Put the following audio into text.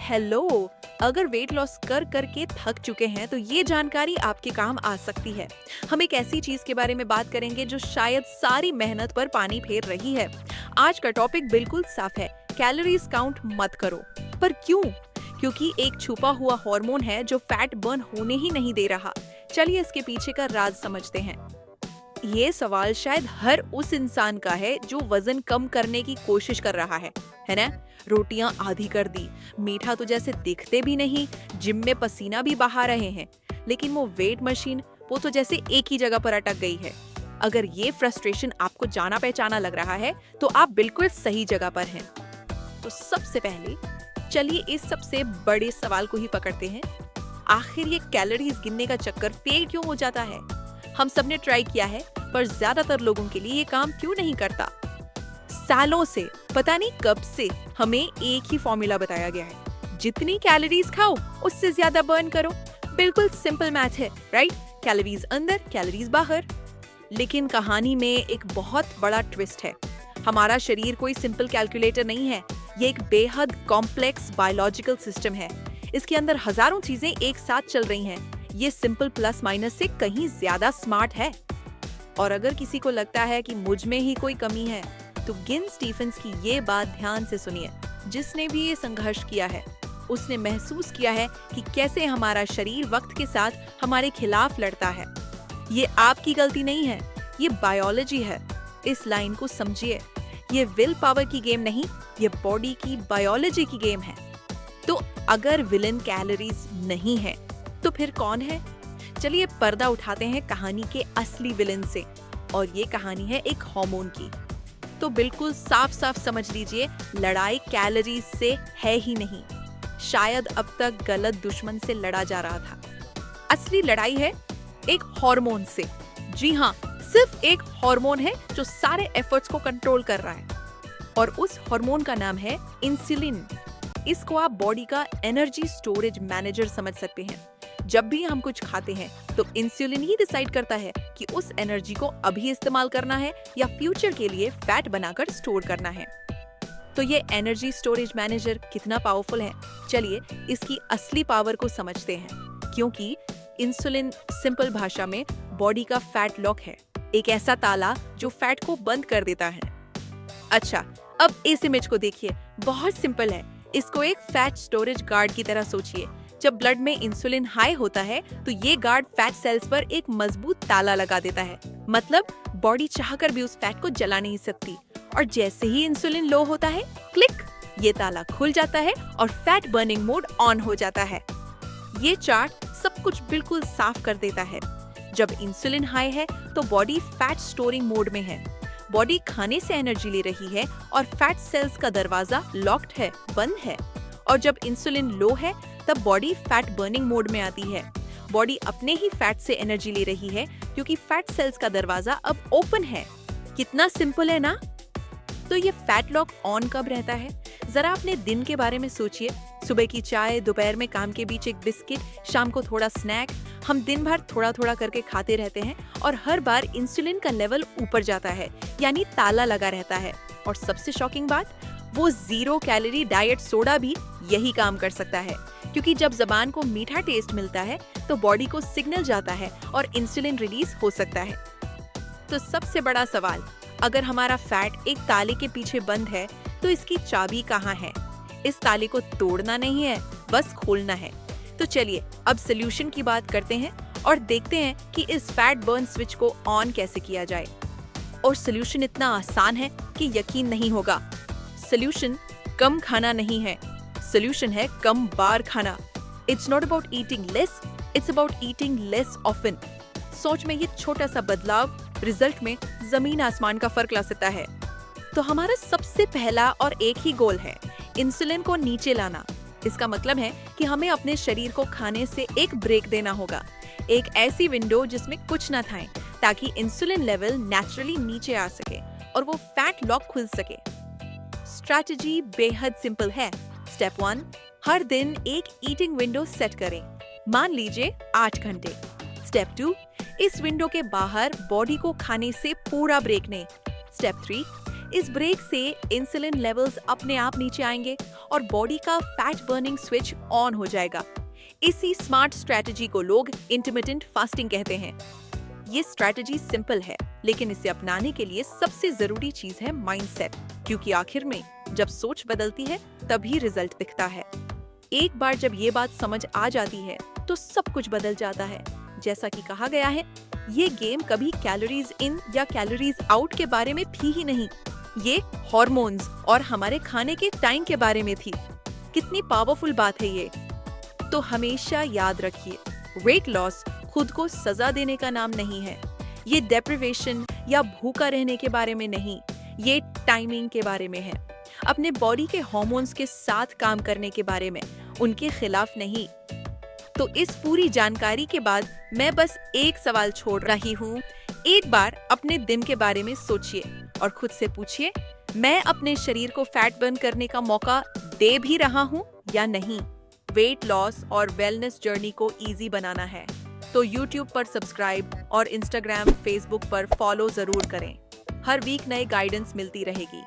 Hello, अगर weight loss कर करके थक चुके हैं तो ये जानकारी आपके काम आ सकती है। हम एक ऐसी चीज के बारे में बात करेंगे जो शायद सारी मेहनत पर पानी फेर रही है। आज का टॉपिक बिल्कुल साफ है, कैलोरीज काउंट मत करो। पर क्यों? क्योंकि एक छुपा हुआ हार्मोन है जो फैट बर्न होने ही नहीं दे रहा। चलिए इसके पीछे का राज समझते हैं। ये सवाल शायद हर उस इंसान का है जो वजन कम करने की कोशिश कर रहा है ना? रोटियां आधी कर दी, मीठा तो जैसे दिखते भी नहीं, जिम में पसीना भी बहा रहे हैं, लेकिन वो वेट मशीन वो तो जैसे एक ही जगह पर अटक गई है। अगर ये फ्रस्ट्रेशन आपको जाना पहचाना लग रहा है तो आप बिल्कुल सही जगह पर हैं। तो सबसे पहले चलिए इस सबसे बड़े सवाल को ही पकड़ते हैं। आखिर ये कैलोरीज गिनने का चक्कर फेल क्यों हो जाता है? हम सबने ट्राई किया है, पर ज्यादातर लोगों के लिए ये काम क्यों नहीं करता? सालों से, पता नहीं कब से हमें एक ही फॉर्मूला बताया गया है, जितनी कैलोरीज खाओ उससे ज्यादा बर्न करो। बिल्कुल सिंपल मैथ है, राइट? कैलोरीज अंदर, कैलोरीज बाहर। लेकिन कहानी में एक बहुत बड़ा ट्विस्ट है। हमारा शरीर कोई सिंपल कैलकुलेटर नहीं है, ये एक बेहद कॉम्प्लेक्स बायोलॉजिकल सिस्टम है। इसके अंदर हजारों चीजें एक साथ चल रही हैं। ये सिंपल प्लस माइनस से कहीं ज्यादा स्मार्ट है। और अगर किसी को लगता है कि मुझ में ही कोई कमी है, तो गिन स्टीफन्स की ये बात ध्यान से सुनिए। जिसने भी ये संघर्ष किया है, उसने महसूस किया है कि कैसे हमारा शरीर वक्त के साथ हमारे खिलाफ लड़ता है। ये आपकी गलती नहीं है, ये बायोलॉजी है। इस लाइन को समझिए। ये विल पावर की गेम नहीं, ये बॉडी की बायोलॉजी की गेम है। तो अगर विलन कैलोरीज नहीं है, तो फिर कौन है? चलिए पर्दा उठाते हैं कहानी के असली विलन से, और ये कहानी है एक हार्मोन की। तो बिल्कुल साफ साफ समझ लीजिए, लड़ाई कैलोरीज से है ही नहीं। शायद अब तक गलत दुश्मन से लड़ा जा रहा था। असली लड़ाई है एक हार्मोन से। जी हाँ, सिर्फ एक हार्मोन है जो सारे एफर्ट्स को कंट्रोल कर रहा है, और उस हार्मोन का नाम है इंसुलिन। इसको आप बॉडी का एनर्जी स्टोरेज मैनेजर समझ सकते हैं। जब भी हम कुछ खाते हैं तो इंसुलिन ही डिसाइड करता है कि उस एनर्जी को अभी इस्तेमाल करना है या फ्यूचर के लिए फैट बनाकर स्टोर करना है। तो ये एनर्जी स्टोरेज मैनेजर कितना पावरफुल है, चलिए इसकी असली पावर को समझते हैं। क्योंकि इंसुलिन सिंपल भाषा में बॉडी का फैट लॉक है, एक ऐसा ताला जो फैट को बंद कर देता है। अच्छा, अब इस इमेज को देखिए, बहुत सिंपल है। इसको एक फैट स्टोरेज गार्ड की तरह सोचिए। जब ब्लड में इंसुलिन हाई होता है तो ये गार्ड फैट सेल्स पर एक मजबूत ताला लगा देता है। मतलब बॉडी चाहकर भी उस फैट को जला नहीं सकती। और जैसे ही इंसुलिन लो होता है, क्लिक, ये ताला खुल जाता है और फैट बर्निंग मोड ऑन हो जाता है। ये चार्ट सब कुछ बिल्कुल साफ कर देता है। जब इंसुलिन हाई है तो बॉडी फैट स्टोरिंग मोड में है। बॉडी खाने से एनर्जी ले रही है और फैट सेल्स का दरवाजा लॉक्ड है, बंद है। और जब इंसुलिन लो है तब बॉडी फैट बर्निंग मोड में आती है। बॉडी अपने ही फैट से एनर्जी ले रही है क्योंकि फैट सेल्स का दरवाजा अब ओपन है। कितना सिंपल है ना? तो ये फैट लॉक ऑन कब रहता है? जरा अपने दिन के बारे में सोचिए। सुबह की चाय, दोपहर में काम के बीच एक बिस्किट, शाम को थोड़ा स्नैक। हम दिन भर थोड़ा थोड़ा करके खाते रहते हैं और हर बार इंसुलिन का लेवल ऊपर जाता है, यानी ताला लगा रहता है। और सबसे शॉकिंग बात, वो 0 कैलोरी डाइट सोडा भी यही काम कर सकता है। क्योंकि जब जबान को मीठा टेस्ट मिलता है तो बॉडी को सिग्नल जाता है और इंसुलिन रिलीज हो सकता है। तो सबसे बड़ा सवाल, अगर हमारा फैट एक ताले के पीछे बंद है तो इसकी चाबी कहाँ है? इस ताले को तोड़ना नहीं है, बस खोलना है। तो चलिए अब सोल्यूशन की बात करते हैं और देखते हैं कि इस फैट बर्न स्विच को ऑन कैसे किया जाए। और सोल्यूशन इतना आसान है कि यकीन नहीं होगा। सोल्यूशन कम खाना नहीं है, सोल्यूशन है कम बार खाना। It's not about eating less, it's about eating less often. सोच में ये छोटा सा बदलाव रिजल्ट में जमीन आसमान का फर्क ला सकता है। तो हमारा सबसे पहला और एक ही गोल है, इंसुलिन को नीचे लाना। इसका मतलब है कि हमें अपने शरीर को खाने से एक ब्रेक देना होगा, एक ऐसी विंडो जिसमें कुछ ना खाएं, ताकि इंसुलिन लेवल नेचुरली नीचे आ सके और वो फैट लॉक खुल सके। स्ट्रैटेजी बेहद सिंपल है। स्टेप 1, हर दिन एक ईटिंग विंडो सेट करें, मान लीजिए 8 घंटे। स्टेप 2, इस विंडो के बाहर बॉडी को खाने से पूरा ब्रेक लें। स्टेप 3, इस ब्रेक से इंसुलिन लेवल्स अपने आप नीचे आएंगे और बॉडी का फैट बर्निंग स्विच ऑन हो जाएगा। इसी स्मार्ट स्ट्रेटजी को लोग इंटरमिटेंट फास्टिंग कहते हैं। ये स्ट्रेटजी सिंपल है, लेकिन इसे अपनाने के लिए सबसे जरूरी चीज है माइंडसेट, क्योंकि आखिर में जब सोच बदलती है तभी रिजल्ट दिखता है। एक बार जब ये बात समझ आ जाती है तो सब कुछ बदल जाता है। जैसा कि कहा गया है, ये गेम कभी कैलोरीज इन या कैलोरीज आउट के बारे में थी ही नहीं, ये हार्मोन्स और हमारे खाने के टाइम के बारे में थी। कितनी पावरफुल बात है ये। तो हमेशा याद रखिए, वेट लॉस खुद को सजा देने का नाम नहीं है। ये डेप्रिवेशन या भूखा रहने के बारे में नहीं, ये टाइमिंग के बारे में है। अपने बॉडी के हार्मोन्स के साथ काम करने के बारे में, उनके खिलाफ नहीं। तो इस पूरी जानकारी के बाद मैं बस एक सवाल छोड़ रही हूँ। एक बार अपने दिन के बारे में सोचिए और खुद से पूछिए, मैं अपने शरीर को फैट बर्न करने का मौका दे भी रहा हूँ या नहीं। वेट लॉस और वेलनेस जर्नी को इजी बनाना है तो YouTube पर सब्सक्राइब और Instagram, Facebook पर फॉलो जरूर करें। हर वीक नए गाइडेंस मिलती रहेगी।